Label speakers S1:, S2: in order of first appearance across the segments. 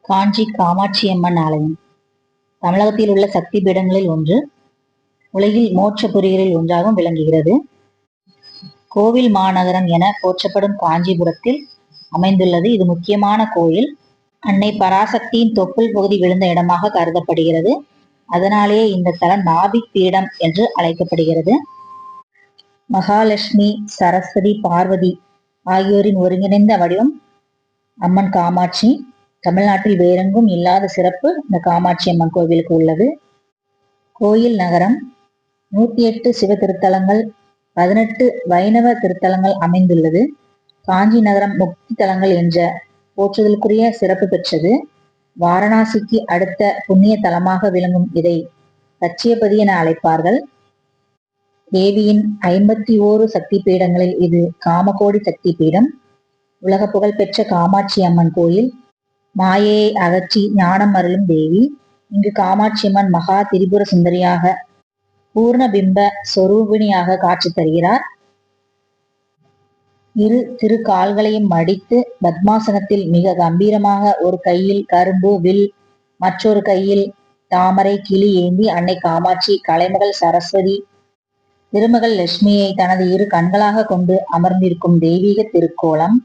S1: காஞ்சி காமாட்சி அம்மன் ஆலயம் தமிழகத்தில் உள்ள சக்தி பீடங்களில் ஒன்று. உலகில் மோட்சபுரிகளில் ஒன்றாகவும் விளங்குகிறது. கோவில் மாநகரம் என போற்றப்படும் காஞ்சிபுரத்தில் அமைந்துள்ளது. இது முக்கியமான கோயில். அன்னை பராசக்தியின் தொப்புள் பகுதி விழுந்த இடமாக கருதப்படுகிறது. அதனாலேயே இந்த தலம் நாபிக் பீடம் என்று அழைக்கப்படுகிறது. மகாலட்சுமி, சரஸ்வதி, பார்வதி ஆகியோரின் ஒருங்கிணைந்த வடிவம் அம்மன் காமாட்சி. தமிழ்நாட்டில் வேறெங்கும் இல்லாத சிறப்பு இந்த காமாட்சி அம்மன் கோவிலுக்கு உள்ளது. கோயில் நகரம் 108 சிவ திருத்தலங்கள், 18 வைணவ திருத்தலங்கள் அமைந்துள்ளது. காஞ்சி நகரம் முக்தி தலங்கள் என்ற போற்றுதலுக்குரிய சிறப்பு பெற்றது. வாரணாசிக்கு அடுத்த புண்ணிய தலமாக விளங்கும் இதை கச்சியபதி என அழைப்பார்கள். தேவியின் 51 சக்தி பீடங்களில் இது காமகோடி சக்தி பீடம். உலக புகழ் பெற்ற காமாட்சி அம்மன் கோயில் மாயையை அகற்றி ஞானம் அருளும் தேவி. இங்கு காமாட்சி அம்மன் மகா திரிபுர சுந்தரியாக பூர்ணபிம்ப சொரூபிணியாக காட்சி தருகிறார். இரு திரு கால்களையும் மடித்து பத்மாசனத்தில் மிக கம்பீரமாக ஒரு கையில் கரும்பு வில், மற்றொரு கையில் தாமரை கிளி ஏந்தி அன்னை காமாட்சி கலைமகள் சரஸ்வதி, திருமகள் லட்சுமியை தனது இரு கண்களாக கொண்டு அமர்ந்திருக்கும் தெய்வீக திருக்கோலம்.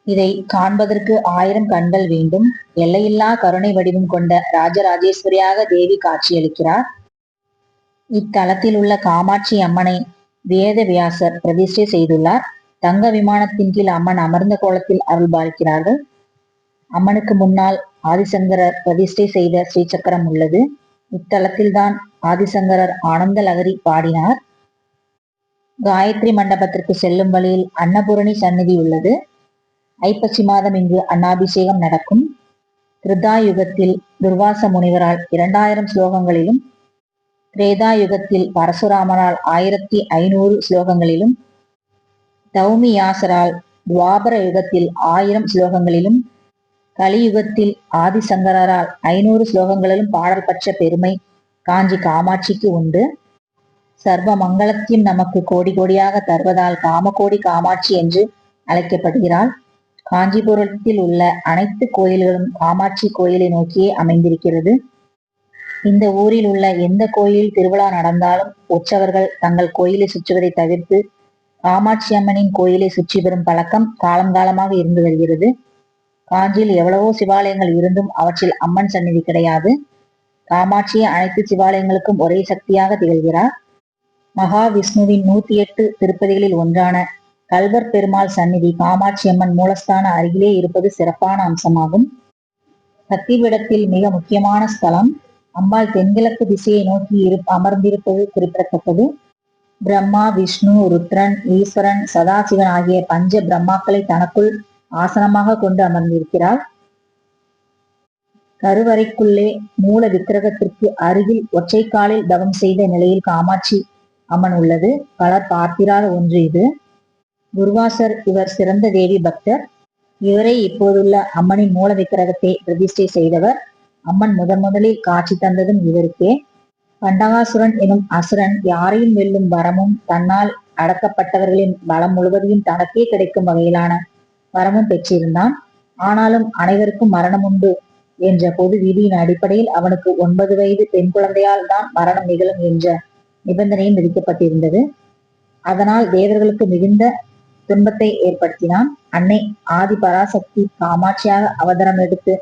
S1: இதை காண்பதற்கு 1000 கண்கள் வேண்டும். எல்லையில்லா கருணை வடிவம் கொண்ட ராஜராஜேஸ்வரியாக தேவி காட்சியளிக்கிறார். இத்தலத்தில் உள்ள காமாட்சி அம்மனை வேத வியாசர் பிரதிஷ்டை செய்துள்ளார். தங்க விமானத்தின் கீழ் அம்மன் அமர்ந்த கோலத்தில் அருள் பார்க்கிறார்கள். அம்மனுக்கு முன்னால் ஆதிசங்கரர் பிரதிஷ்டை செய்த ஸ்ரீசக்கரம் உள்ளது. இத்தலத்தில்தான் ஆதிசங்கரர் ஆனந்த லகரி பாடினார். காயத்ரி மண்டபத்திற்கு செல்லும் வழியில் அன்னபூரணி சந்நிதி உள்ளது. ஐப்பசி மாதம் இங்கு அன்னாபிஷேகம் நடக்கும். திருதாயுகத்தில் துர்வாச முனிவரால் 2000 ஸ்லோகங்களிலும், திரேதாயுகத்தில் பரசுராமரால் 1500 ஸ்லோகங்களிலும், தௌமியாசரால் துவாபர யுகத்தில் 1000 ஸ்லோகங்களிலும், கலியுகத்தில் ஆதிசங்கரால் 500 ஸ்லோகங்களிலும் பாடல் பெற்ற பெருமை காஞ்சி காமாட்சிக்கு உண்டு. சர்வ மங்களத்தையும் நமக்கு கோடி கோடியாக தருவதால் காமகோடி காமாட்சி என்று அழைக்கப்படுகிறாள். காஞ்சிபுரத்தில் உள்ள அனைத்து கோயில்களும் காமாட்சி கோயிலை நோக்கியே அமைந்திருக்கிறது. இந்த ஊரில் உள்ள எந்த கோயிலில் திருவிழா நடந்தாலும் உற்சவர்கள் தங்கள் கோயிலை சுற்றுவதை தவிர்த்து காமாட்சி அம்மனின் கோயிலை சுற்றி வரும் பழக்கம் காலங்காலமாக இருந்து வருகிறது. காஞ்சியில் எவ்வளவோ சிவாலயங்கள் இருந்தும் அவற்றில் அம்மன் சந்நிதி கிடையாது. காமாட்சியை அனைத்து சிவாலயங்களுக்கும் ஒரே சக்தியாக திகழ்கிறார். மகாவிஷ்ணுவின் 108 திருப்பதிகளில் ஒன்றான கல்வர் பெருமாள் சந்நிதி காமாட்சி அம்மன் மூலஸ்தான அருகிலே இருப்பது சிறப்பான அம்சமாகும். சக்திபீடத்தில் மிக முக்கியமான ஸ்தலம். அம்பாள் தென்கிழக்கு திசையை நோக்கி அமர்ந்திருப்பது குறிப்பிடத்தக்கது. பிரம்மா, விஷ்ணு, ருத்ரன், ஈஸ்வரன், சதாசிவன் ஆகிய பஞ்ச பிரம்மாக்களை தனக்குள் ஆசனமாக கொண்டு அமர்ந்திருக்கிறாள். கருவறைக்குள்ளே மூல விக்கிரகத்திற்கு அருகில் ஒற்றை காலில் தவம் செய்த நிலையில் காமாட்சி அம்மன் உள்ளது. பலர் பார்த்திராத ஒன்று இது. துர்வாசர் இவர் சிறந்த தேவி பக்தர். இவரே இப்போதுள்ள அம்மனின் மூல விக்கிரகத்தை பிரதிஷ்டை செய்தவர். அம்மன் முதலில் காட்சி தந்ததும் இவருக்கே. பண்டகாசுரன் எனும் அசுரன் யாரையும் வெல்லும் வரமும், தன்னால் அடக்கப்பட்டவர்களின் பலம் முழுவதையும் தனக்கே கிடைக்கும் வகையிலான வரமும் பெற்றிருந்தான். ஆனாலும் அனைவருக்கும் மரணம் உண்டு என்ற பொது விதியின் அடிப்படையில் அவனுக்கு 9 வயது பெண் குழந்தையால் தான் மரணம் நிகழும் என்ற நிபந்தனையும் விதிக்கப்பட்டிருந்தது. அதனால் தேவர்களுக்கு மிகுந்த துன்பத்தை ஏற்படுத்தினான். அன்னை ஆதி பராசக்தி காமாட்சியாக அவதாரம் எடுத்து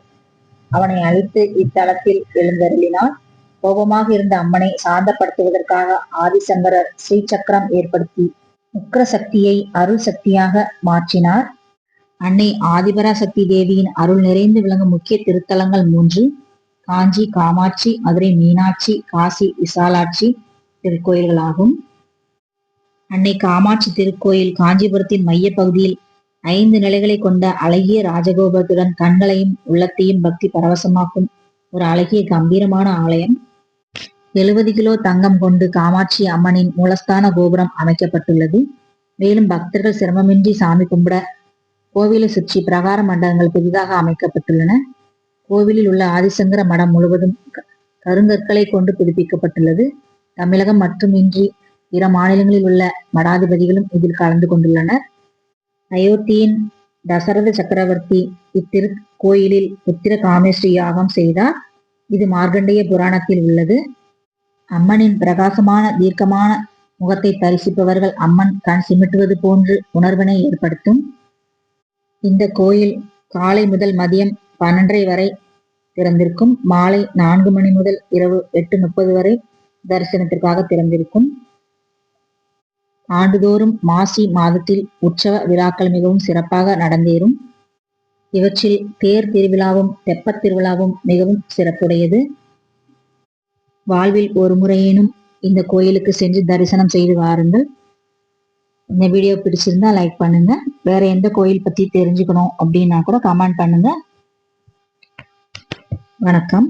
S1: அவனை அழித்து இத்தலத்தில் எழுந்தருளினாள். கோபமாக இருந்த அம்மனை சாந்தப்படுத்துவதற்காக ஆதிசங்கரர் ஸ்ரீசக்கரம் ஏற்படுத்தி உக்ர சக்தியை அருள் சக்தியாக மாற்றினார். அன்னை ஆதிபராசக்தி தேவியின் அருள் நிறைந்து விளங்கும் முக்கிய திருத்தலங்கள் 3: காஞ்சி காமாட்சி, மதுரை மீனாட்சி, காசி விசாலாட்சி திருக்கோயில்களாகும். அன்னை காமாட்சி திருக்கோயில் காஞ்சிபுரத்தின் மைய பகுதியில் 5 நிலைகளை கொண்ட அழகிய ராஜகோபுரத்துடன் கண்களையும் உள்ளத்தையும் பக்தி பரவசமாக்கும் ஒரு அழகிய கம்பீரமான ஆலயம். 70 கிலோ தங்கம் கொண்டு காமாட்சி அம்மனின் மூலஸ்தான கோபுரம் அமைக்கப்பட்டுள்ளது. மேலும் பக்தர்கள் சிரமமின்றி சாமி கும்பிட கோவிலை சுற்றி பிரகார மண்டபங்கள் புதிதாக அமைக்கப்பட்டுள்ளன. கோவிலில் உள்ள ஆதிசங்கர மடம் முழுவதும் கருங்கற்களை கொண்டு புதுப்பிக்கப்பட்டுள்ளது. தமிழகம் மட்டுமின்றி பிற மாநிலங்களில் உள்ள மடாதிபதிகளும் இதில் கலந்து கொண்டுள்ளனர். அயோத்தியின் தசரத சக்கரவர்த்தி இத்திருக்கோயிலில் புத்திர காமேஸ்வரி யாகம் செய்தார். இது மார்க்கண்டேய புராணத்தில் உள்ளது. அம்மனின் பிரகாசமான தீர்க்கமான முகத்தை தரிசிப்பவர்கள் அம்மன் கண் சிமிட்டுவது போன்று உணர்வினை ஏற்படுத்தும். இந்த கோயில் காலை முதல் மதியம் 12:30 வரை திறந்திருக்கும். மாலை 4 மணி முதல் இரவு 8:30 வரை தரிசனத்திற்காக திறந்திருக்கும். ஆண்டுதோறும் மாசி மாதத்தில் உற்சவ விழாக்கள் மிகவும் சிறப்பாக நடந்தேறும். இவற்றில் தேர் திருவிழாவும் தெப்பத் திருவிழாவும் மிகவும் சிறப்புடையது. வாழ்வில் ஒரு முறையேனும் இந்த கோயிலுக்கு சென்று தரிசனம் செய்து வாருங்கள். இந்த வீடியோ பிடிச்சிருந்தா லைக் பண்ணுங்க. வேற எந்த கோயில் பத்தி தெரிஞ்சுக்கணும் அப்படின்னா கூட கமெண்ட் பண்ணுங்க. வணக்கம்.